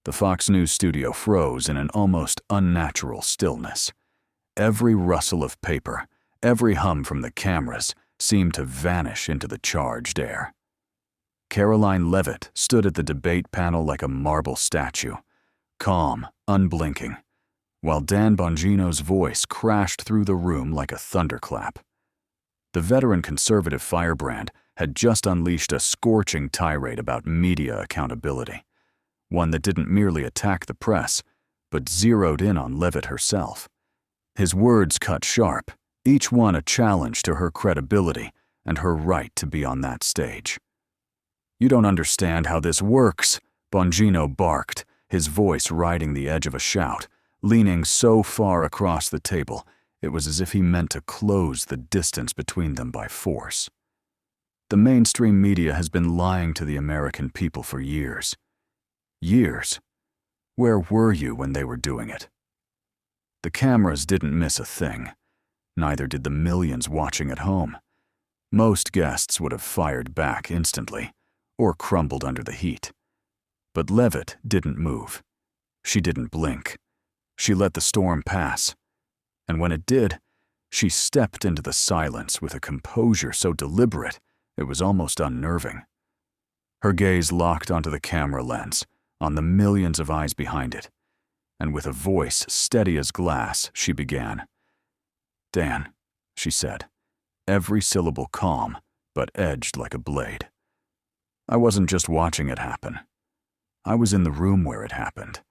The Fox News studio froze in an almost unnatural stillness. Every rustle of paper, every hum from the cameras seemed to vanish into the charged air. Karoline Leavitt stood at the debate panel like a marble statue, calm, unblinking, while Dan Bongino's voice crashed through the room like a thunderclap. The veteran conservative firebrand had just unleashed a scorching tirade about media accountability, one that didn't merely attack the press, but zeroed in on Leavitt herself. His words cut sharp, each one a challenge to her credibility and her right to be on that stage. "You don't understand how this works," Bongino barked, his voice riding the edge of a shout, leaning so far across the table it was as if he meant to close the distance between them by force. The mainstream media has been lying to the American people for years. Years. Where were you when they were doing it? The cameras didn't miss a thing. Neither did the millions watching at home. Most guests would have fired back instantly, or crumbled under the heat. But Leavitt didn't move. She didn't blink. She let the storm pass. And when it did, she stepped into the silence with a composure so deliberate it was almost unnerving. Her gaze locked onto the camera lens, on the millions of eyes behind it, and with a voice steady as glass, she began. "Dan," she said, every syllable calm, but edged like a blade. "I wasn't just watching it happen. I was in the room where it happened,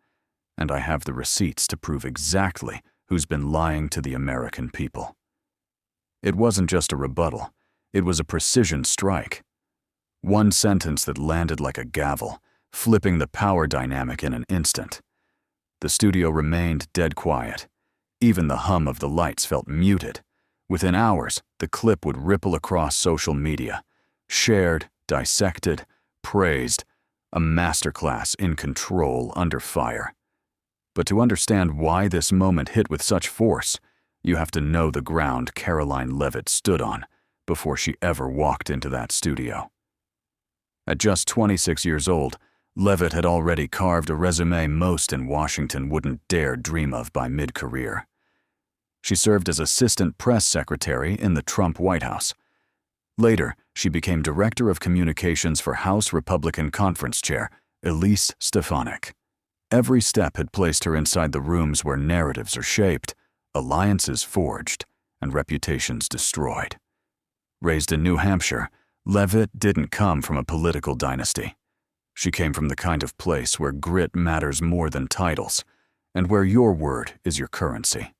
and I have the receipts to prove exactly who's been lying to the American people." It wasn't just a rebuttal, it was a precision strike. One sentence that landed like a gavel, flipping the power dynamic in an instant. The studio remained dead quiet. Even the hum of the lights felt muted. Within hours, the clip would ripple across social media, shared, dissected, praised, a masterclass in control under fire. But to understand why this moment hit with such force, you have to know the ground Karoline Leavitt stood on before she ever walked into that studio. At just 26 years old, Leavitt had already carved a resume most in Washington wouldn't dare dream of by mid-career. She served as assistant press secretary in the Trump White House. Later, she became director of communications for House Republican Conference Chair Elise Stefanik. Every step had placed her inside the rooms where narratives are shaped, alliances forged, and reputations destroyed. Raised in New Hampshire, Leavitt didn't come from a political dynasty. She came from the kind of place where grit matters more than titles, and where your word is your currency.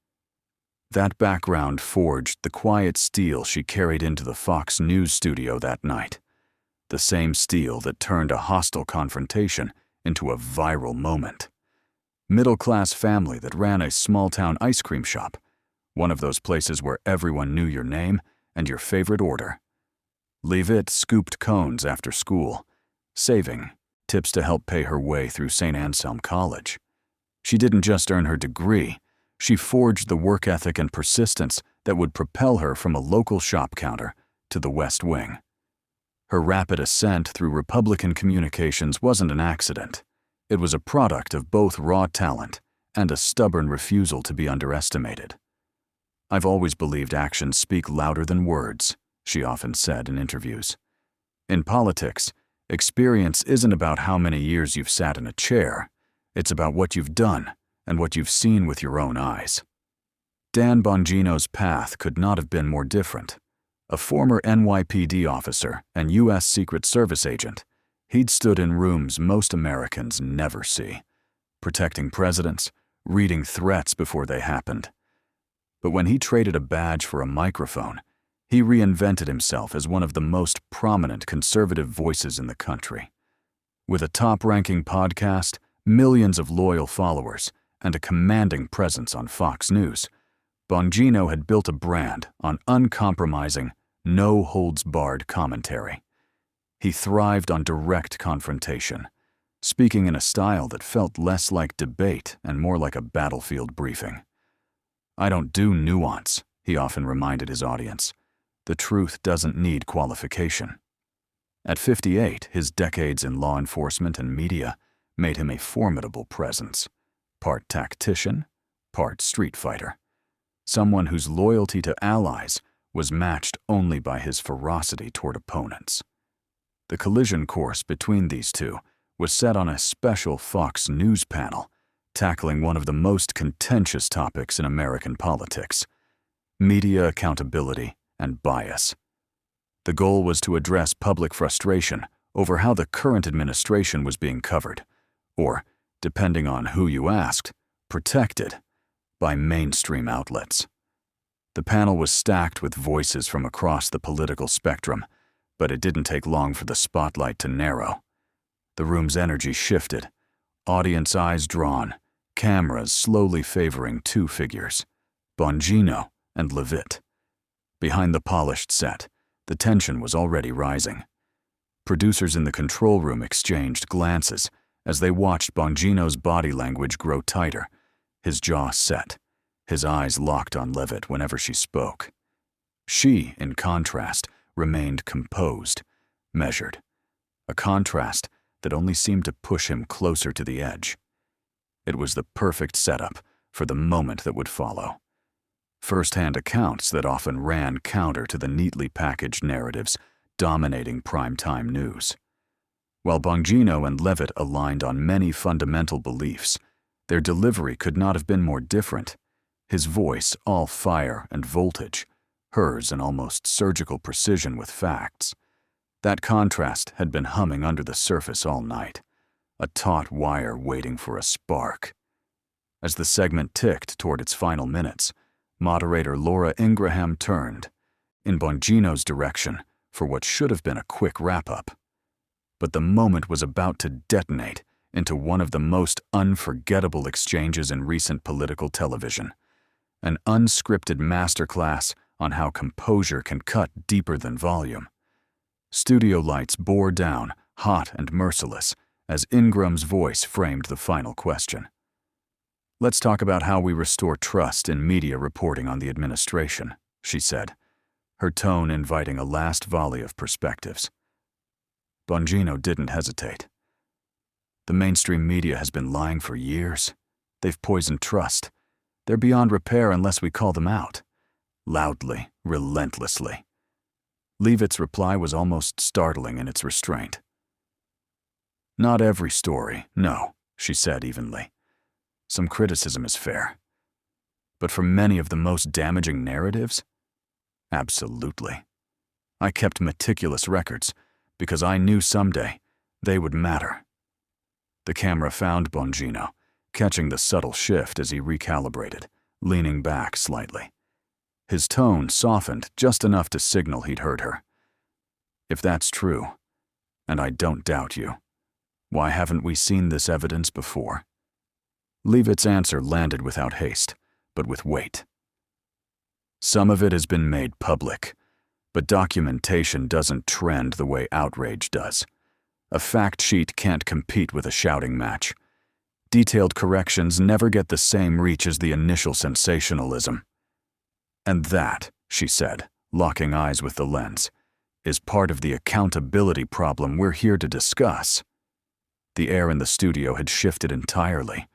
That background forged the quiet steel she carried into the Fox News studio that night. The same steel that turned a hostile confrontation into a viral moment. Middle-class family that ran a small-town ice cream shop, one of those places where everyone knew your name and your favorite order. Leavitt scooped cones after school, saving tips to help pay her way through St. Anselm College. She didn't just earn her degree, she forged the work ethic and persistence that would propel her from a local shop counter to the West Wing. Her rapid ascent through Republican communications wasn't an accident. It was a product of both raw talent and a stubborn refusal to be underestimated. "I've always believed actions speak louder than words," she often said in interviews. In politics, experience isn't about how many years you've sat in a chair. It's about what you've done and what you've seen with your own eyes. Dan Bongino's path could not have been more different. A former NYPD officer and U.S. Secret Service agent, he'd stood in rooms most Americans never see, protecting presidents, reading threats before they happened. But when he traded a badge for a microphone, he reinvented himself as one of the most prominent conservative voices in the country. With a top-ranking podcast, millions of loyal followers, and a commanding presence on Fox News, Bongino had built a brand on uncompromising, no-holds-barred commentary. He thrived on direct confrontation, speaking in a style that felt less like debate and more like a battlefield briefing. "I don't do nuance," he often reminded his audience. "The truth doesn't need qualification." At 58, his decades in law enforcement and media made him a formidable presence, part tactician, part street fighter, someone whose loyalty to allies was matched only by his ferocity toward opponents. The collision course between these two was set on a special Fox News panel, tackling one of the most contentious topics in American politics: media accountability and bias. The goal was to address public frustration over how the current administration was being covered, or, depending on who you asked, protected, by mainstream outlets. The panel was stacked with voices from across the political spectrum, but it didn't take long for the spotlight to narrow. The room's energy shifted, audience eyes drawn, cameras slowly favoring two figures, Bongino and Leavitt. Behind the polished set, the tension was already rising. Producers in the control room exchanged glances as they watched Bongino's body language grow tighter, his jaw set, his eyes locked on Leavitt whenever she spoke. She, in contrast, remained composed, measured, a contrast that only seemed to push him closer to the edge. It was the perfect setup for the moment that would follow. First-hand accounts that often ran counter to the neatly packaged narratives dominating primetime news. While Bongino and Leavitt aligned on many fundamental beliefs, their delivery could not have been more different. His voice all fire and voltage, hers an almost surgical precision with facts. That contrast had been humming under the surface all night, a taut wire waiting for a spark. As the segment ticked toward its final minutes, moderator Laura Ingraham turned, in Bongino's direction, for what should have been a quick wrap-up. But the moment was about to detonate into one of the most unforgettable exchanges in recent political television, an unscripted masterclass on how composure can cut deeper than volume. Studio lights bore down, hot and merciless, as Ingram's voice framed the final question. "Let's talk about how we restore trust in media reporting on the administration," she said, her tone inviting a last volley of perspectives. Bongino didn't hesitate. "The mainstream media has been lying for years. They've poisoned trust. They're beyond repair unless we call them out. Loudly, relentlessly." Leavitt's reply was almost startling in its restraint. "Not every story, no," she said evenly. "Some criticism is fair. But for many of the most damaging narratives? Absolutely. I kept meticulous records because I knew someday they would matter." The camera found Bongino, catching the subtle shift as he recalibrated, leaning back slightly. His tone softened just enough to signal he'd heard her. "If that's true, and I don't doubt you, why haven't we seen this evidence before?" Leavitt's answer landed without haste, but with weight. "Some of it has been made public, but documentation doesn't trend the way outrage does. A fact sheet can't compete with a shouting match. Detailed corrections never get the same reach as the initial sensationalism. And that," she said, locking eyes with the lens, "is part of the accountability problem we're here to discuss." The air in the studio had shifted entirely.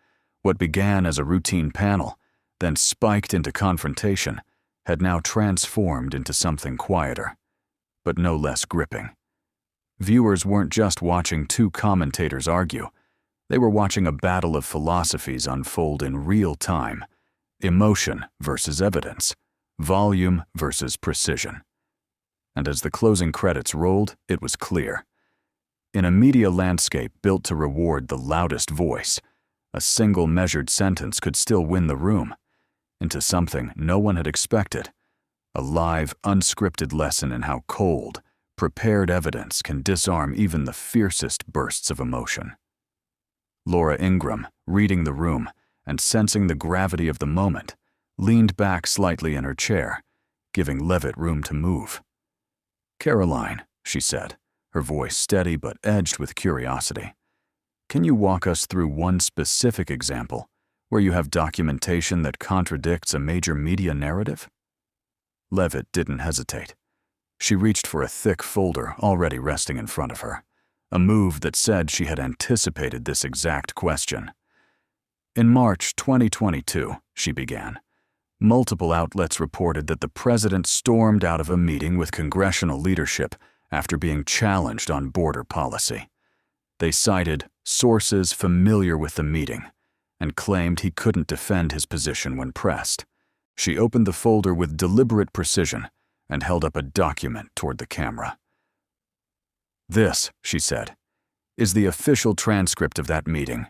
What began as a routine panel, then spiked into confrontation, had now transformed into something quieter, but no less gripping. Viewers weren't just watching two commentators argue. They were watching a battle of philosophies unfold in real time: emotion versus evidence, volume versus precision. And as the closing credits rolled, it was clear. In a media landscape built to reward the loudest voice, a single measured sentence could still win the room into something no one had expected: a live, unscripted lesson in how cold, prepared evidence can disarm even the fiercest bursts of emotion. Laura Ingram, reading the room and sensing the gravity of the moment, leaned back slightly in her chair, giving Leavitt room to move. "Karoline," she said, her voice steady but edged with curiosity, "can you walk us through one specific example where you have documentation that contradicts a major media narrative?" Leavitt didn't hesitate. She reached for a thick folder already resting in front of her, a move that said she had anticipated this exact question. In March 2022, she began, multiple outlets reported that the president stormed out of a meeting with congressional leadership after being challenged on border policy. They cited sources familiar with the meeting and claimed he couldn't defend his position when pressed. She opened the folder with deliberate precision and held up a document toward the camera. "This," she said, "is the official transcript of that meeting,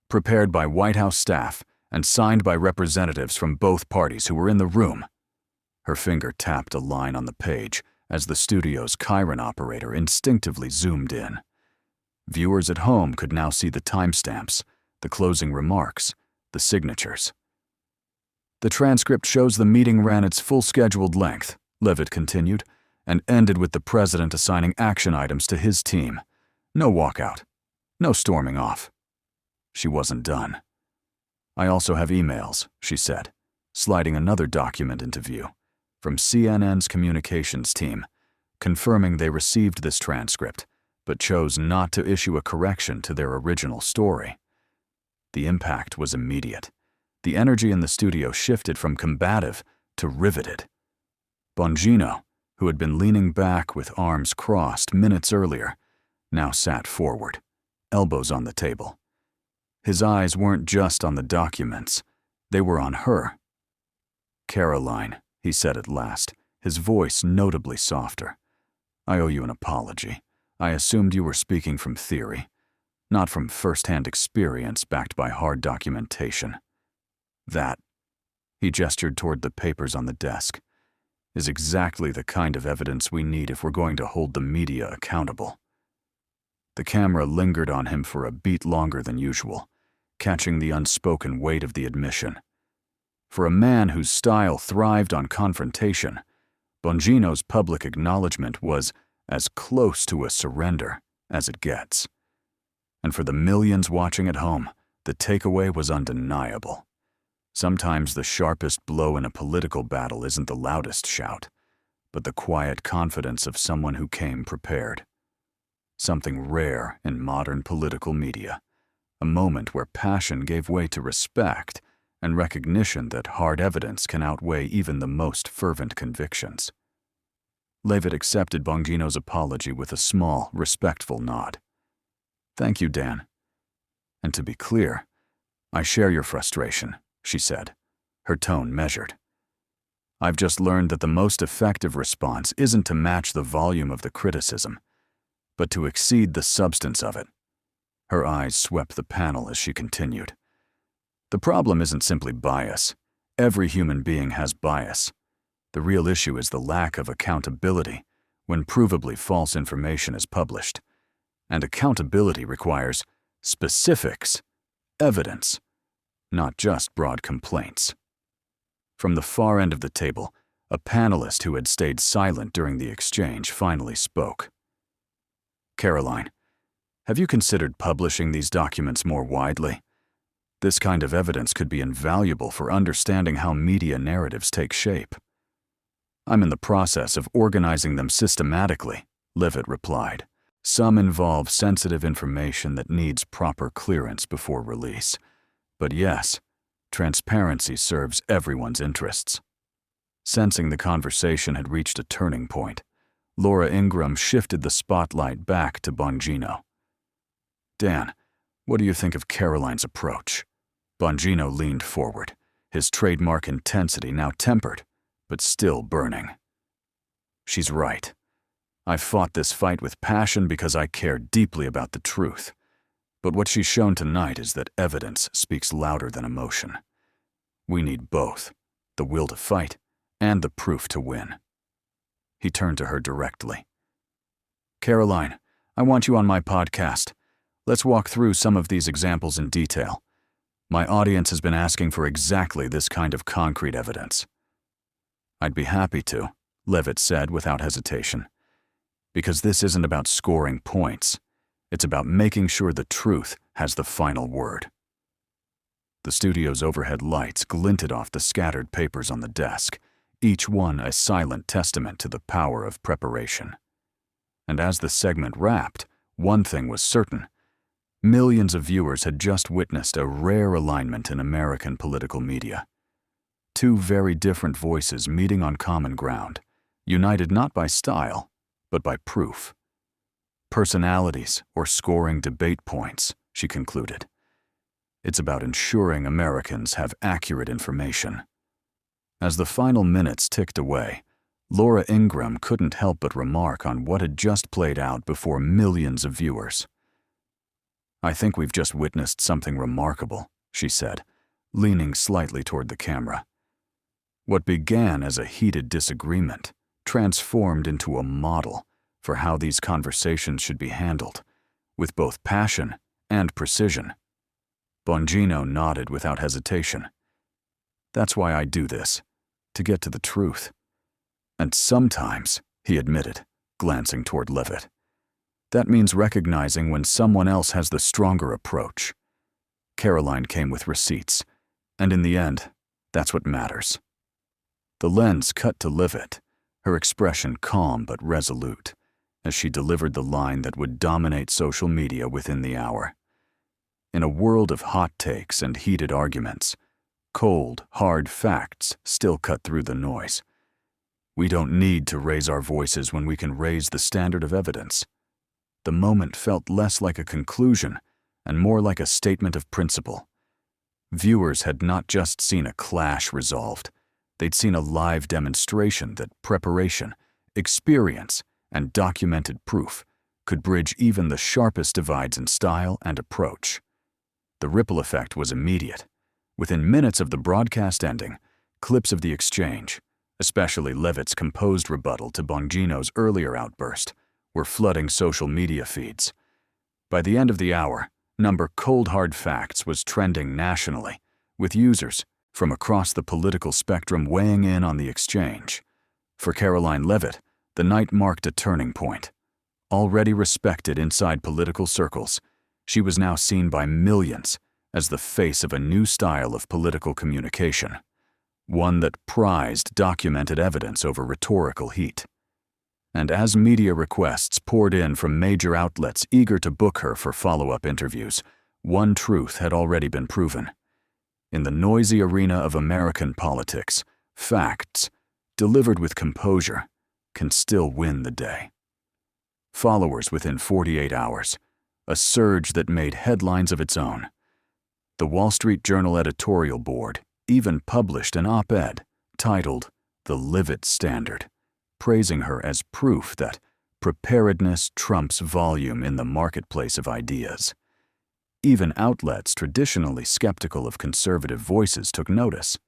prepared by White House staff and signed by representatives from both parties who were in the room." Her finger tapped a line on the page as the studio's Chiron operator instinctively zoomed in. Viewers at home could now see the timestamps, the closing remarks, the signatures. "The transcript shows the meeting ran its full scheduled length," Leavitt continued, "and ended with the president assigning action items to his team. No walkout. No storming off." She wasn't done. "I also have emails," she said, sliding another document into view, from CNN's communications team, confirming they received this transcript, but chose not to issue a correction to their original story. The impact was immediate. The energy in the studio shifted from combative to riveted. Bongino, who had been leaning back with arms crossed minutes earlier, now sat forward, elbows on the table. His eyes weren't just on the documents, they were on her. "Karoline," he said at last, his voice notably softer. "I owe you an apology. I assumed you were speaking from theory, not from first-hand experience backed by hard documentation. That," he gestured toward the papers on the desk, "is exactly the kind of evidence we need if we're going to hold the media accountable." The camera lingered on him for a beat longer than usual, catching the unspoken weight of the admission. For a man whose style thrived on confrontation, Bongino's public acknowledgement was as close to a surrender as it gets. And for the millions watching at home, the takeaway was undeniable. Sometimes the sharpest blow in a political battle isn't the loudest shout, but the quiet confidence of someone who came prepared. Something rare in modern political media, a moment where passion gave way to respect and recognition that hard evidence can outweigh even the most fervent convictions. Leavitt accepted Bongino's apology with a small, respectful nod. "Thank you, Dan. And to be clear, I share your frustration," she said, her tone measured. "I've just learned that the most effective response isn't to match the volume of the criticism, but to exceed the substance of it." Her eyes swept the panel as she continued. "The problem isn't simply bias. Every human being has bias. The real issue is the lack of accountability when provably false information is published. And accountability requires specifics, evidence, not just broad complaints." From the far end of the table, a panelist who had stayed silent during the exchange finally spoke. "Karoline, have you considered publishing these documents more widely? This kind of evidence could be invaluable for understanding how media narratives take shape." "I'm in the process of organizing them systematically," Leavitt replied. "Some involve sensitive information that needs proper clearance before release. But yes, transparency serves everyone's interests." Sensing the conversation had reached a turning point, Laura Ingram shifted the spotlight back to Bongino. "Dan, what do you think of Karoline's approach?" Bongino leaned forward, his trademark intensity now tempered, but still burning. "She's right. I've fought this fight with passion because I care deeply about the truth. But what she's shown tonight is that evidence speaks louder than emotion. We need both, the will to fight and the proof to win." He turned to her directly. "Karoline, I want you on my podcast. Let's walk through some of these examples in detail. My audience has been asking for exactly this kind of concrete evidence." "I'd be happy to," Leavitt said without hesitation. "Because this isn't about scoring points. It's about making sure the truth has the final word." The studio's overhead lights glinted off the scattered papers on the desk, each one a silent testament to the power of preparation. And as the segment wrapped, One thing was certain. Millions of viewers had just witnessed a rare alignment in American political media. Two very different voices meeting on common ground, united not by style, but by proof. Personalities or scoring debate points, she concluded. It's about ensuring Americans have accurate information. As the final minutes ticked away, Laura Ingraham couldn't help but remark on what had just played out before millions of viewers. "I think we've just witnessed something remarkable," she said, leaning slightly toward the camera. What began as a heated disagreement transformed into a model for how these conversations should be handled, with both passion and precision. Bongino nodded without hesitation. "That's why I do this, to get to the truth. And sometimes," he admitted, glancing toward Leavitt, "that means recognizing when someone else has the stronger approach." Karoline came with receipts, and in the end, that's what matters. The lens cut to Leavitt, her expression calm but resolute, as she delivered the line that would dominate social media within the hour. In a world of hot takes and heated arguments, cold, hard facts still cut through the noise. We don't need to raise our voices when we can raise the standard of evidence. The moment felt less like a conclusion and more like a statement of principle. Viewers had not just seen a clash resolved, they'd seen a live demonstration that preparation, experience, and documented proof could bridge even the sharpest divides in style and approach. The ripple effect was immediate. Within minutes of the broadcast ending, clips of the exchange, especially Leavitt's composed rebuttal to Bongino's earlier outburst, were flooding social media feeds. By the end of the hour, number Cold Hard Facts was trending nationally, with users from across the political spectrum weighing in on the exchange. For Karoline Leavitt, the night marked a turning point. Already respected inside political circles, she was now seen by millions as the face of a new style of political communication, one that prized documented evidence over rhetorical heat. And as media requests poured in from major outlets eager to book her for follow-up interviews, one truth had already been proven. In the noisy arena of American politics, facts, delivered with composure, can still win the day. Followers within 48 hours, a surge that made headlines of its own. The Wall Street Journal editorial board even published an op-ed titled "The Leavitt Standard," praising her as proof that preparedness trumps volume in the marketplace of ideas. Even outlets traditionally skeptical of conservative voices took notice.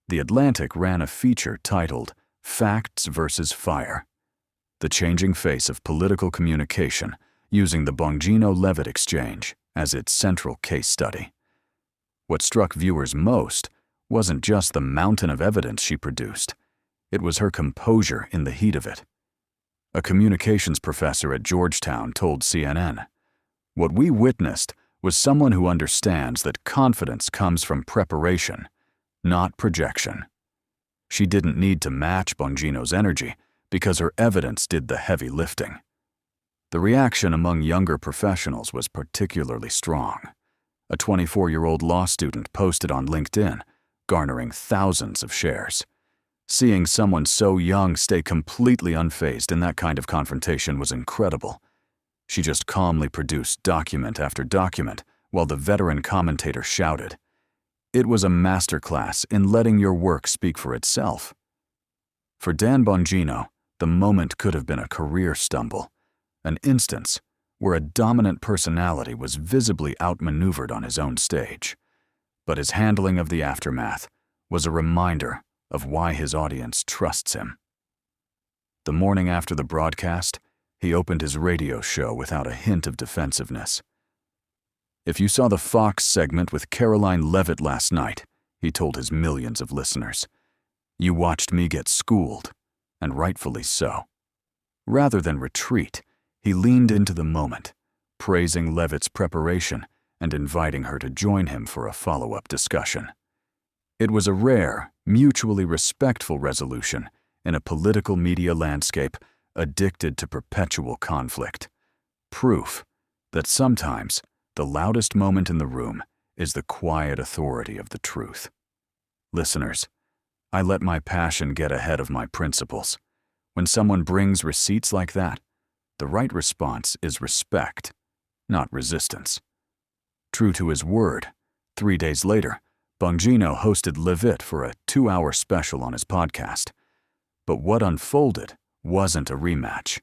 The Atlantic ran a feature titled "Facts versus Fire," the changing face of political communication, using the Bongino-Leavitt exchange as its central case study. What struck viewers most wasn't just the mountain of evidence she produced. It was her composure in the heat of it. A communications professor at Georgetown told CNN, "What we witnessed was someone who understands that confidence comes from preparation, not projection." She didn't need to match Bongino's energy because her evidence did the heavy lifting. The reaction among younger professionals was particularly strong. A 24-year-old law student posted on LinkedIn, garnering thousands of shares. Seeing someone so young stay completely unfazed in that kind of confrontation was incredible. She just calmly produced document after document while the veteran commentator shouted. It was a masterclass in letting your work speak for itself. For Dan Bongino, the moment could have been a career stumble, an instance where a dominant personality was visibly outmaneuvered on his own stage. But his handling of the aftermath was a reminder of why his audience trusts him. The morning after the broadcast, he opened his radio show without a hint of defensiveness. "If you saw the Fox segment with Karoline Leavitt last night," he told his millions of listeners, "you watched me get schooled, and rightfully so." Rather than retreat, he leaned into the moment, praising Leavitt's preparation and inviting her to join him for a follow-up discussion. It was a rare, mutually respectful resolution in a political media landscape addicted to perpetual conflict. Proof that sometimes the loudest moment in the room is the quiet authority of the truth. Listeners, I let my passion get ahead of my principles. When someone brings receipts like that, the right response is respect, not resistance. True to his word, 3 days later, Bongino hosted Leavitt for a 2-hour special on his podcast. But what unfolded wasn't a rematch.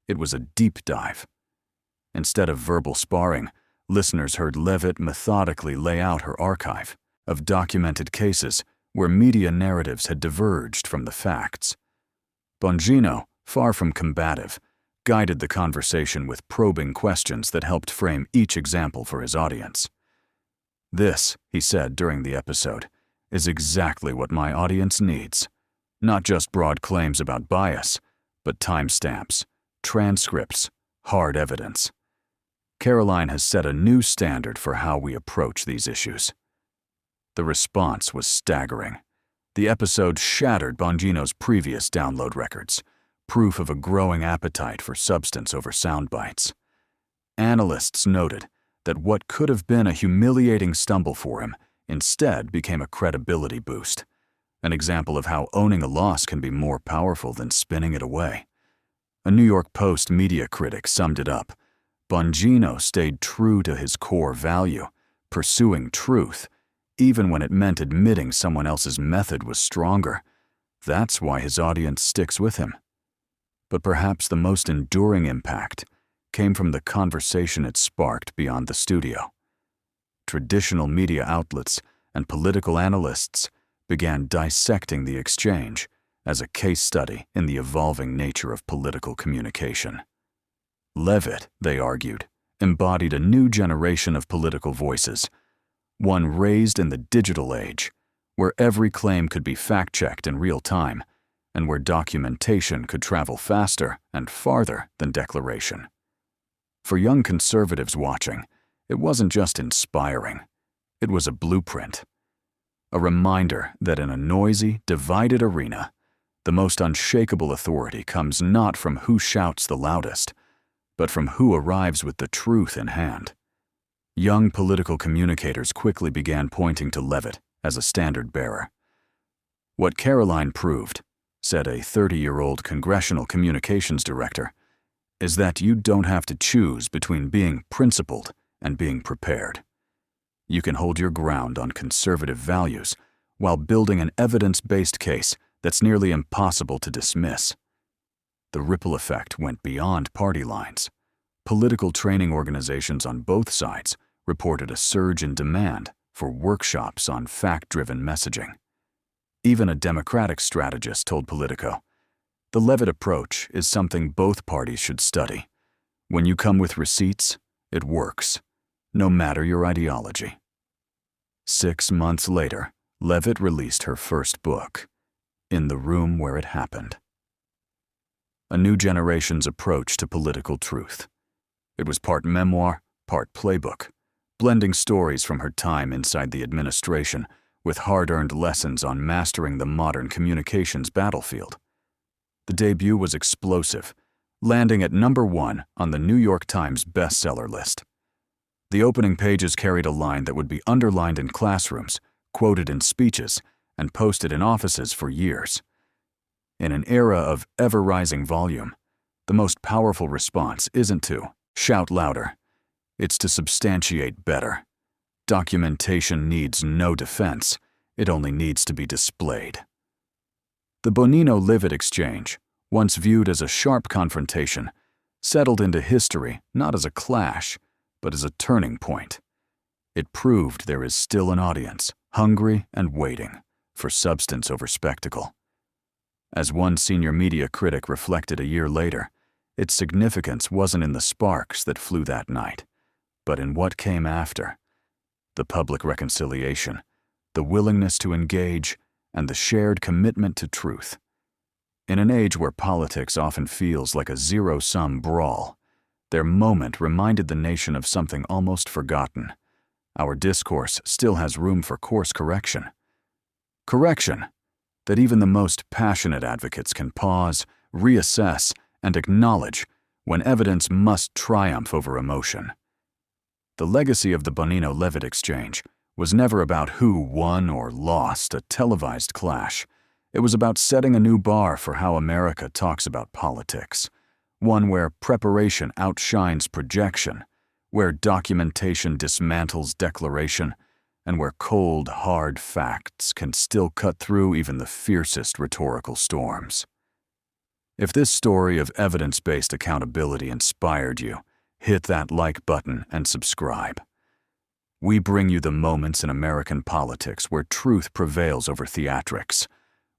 It was a deep dive. Instead of verbal sparring, listeners heard Leavitt methodically lay out her archive of documented cases where media narratives had diverged from the facts. Bongino, far from combative, guided the conversation with probing questions that helped frame each example for his audience. "This," he said during the episode, "is exactly what my audience needs. Not just broad claims about bias, but timestamps, transcripts, hard evidence." Karoline has set a new standard for how we approach these issues. The response was staggering. The episode shattered Bongino's previous download records, proof of a growing appetite for substance over sound bites. Analysts noted that what could have been a humiliating stumble for him instead became a credibility boost, an example of how owning a loss can be more powerful than spinning it away. A New York Post media critic summed it up. Bongino stayed true to his core value, pursuing truth, even when it meant admitting someone else's method was stronger. That's why his audience sticks with him. But perhaps the most enduring impact came from the conversation it sparked beyond the studio. Traditional media outlets and political analysts began dissecting the exchange as a case study in the evolving nature of political communication. Leavitt, they argued, embodied a new generation of political voices, one raised in the digital age, where every claim could be fact-checked in real time, and where documentation could travel faster and farther than declaration. For young conservatives watching, it wasn't just inspiring, it was a blueprint. A reminder that in a noisy, divided arena, the most unshakable authority comes not from who shouts the loudest, but from who arrives with the truth in hand. Young political communicators quickly began pointing to Leavitt as a standard bearer. "What Karoline proved," said a 30-year-old congressional communications director, "is that you don't have to choose between being principled and being prepared. You can hold your ground on conservative values while building an evidence-based case that's nearly impossible to dismiss." The ripple effect went beyond party lines. Political training organizations on both sides reported a surge in demand for workshops on fact-driven messaging. Even a Democratic strategist told Politico, "The Leavitt approach is something both parties should study. When you come with receipts, it works, no matter your ideology." 6 months later, Leavitt released her first book, In the Room Where It Happened. A new generation's approach to political truth. It was part memoir, part playbook, blending stories from her time inside the administration with hard-earned lessons on mastering the modern communications battlefield. The debut was explosive, landing at #1 on the New York Times bestseller list. The opening pages carried a line that would be underlined in classrooms, quoted in speeches, and posted in offices for years. In an era of ever-rising volume, the most powerful response isn't to shout louder, it's to substantiate better. Documentation needs no defense, it only needs to be displayed. The Bongino-Leavitt exchange, once viewed as a sharp confrontation, settled into history not as a clash, but as a turning point. It proved there is still an audience, hungry and waiting, for substance over spectacle. As one senior media critic reflected a year later, its significance wasn't in the sparks that flew that night, but in what came after. The public reconciliation, the willingness to engage, and the shared commitment to truth. In an age where politics often feels like a zero-sum brawl, their moment reminded the nation of something almost forgotten. Our discourse still has room for course correction. Correction that even the most passionate advocates can pause, reassess, and acknowledge when evidence must triumph over emotion. The legacy of the Bongino-Leavitt exchange was never about who won or lost a televised clash. It was about setting a new bar for how America talks about politics, one where preparation outshines projection, where documentation dismantles declaration, and where cold, hard facts can still cut through even the fiercest rhetorical storms. If this story of evidence-based accountability inspired you, hit that like button and subscribe. We bring you the moments in American politics where truth prevails over theatrics,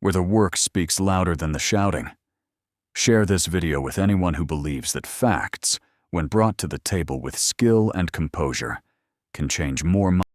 where the work speaks louder than the shouting. Share this video with anyone who believes that facts, when brought to the table with skill and composure, can change more minds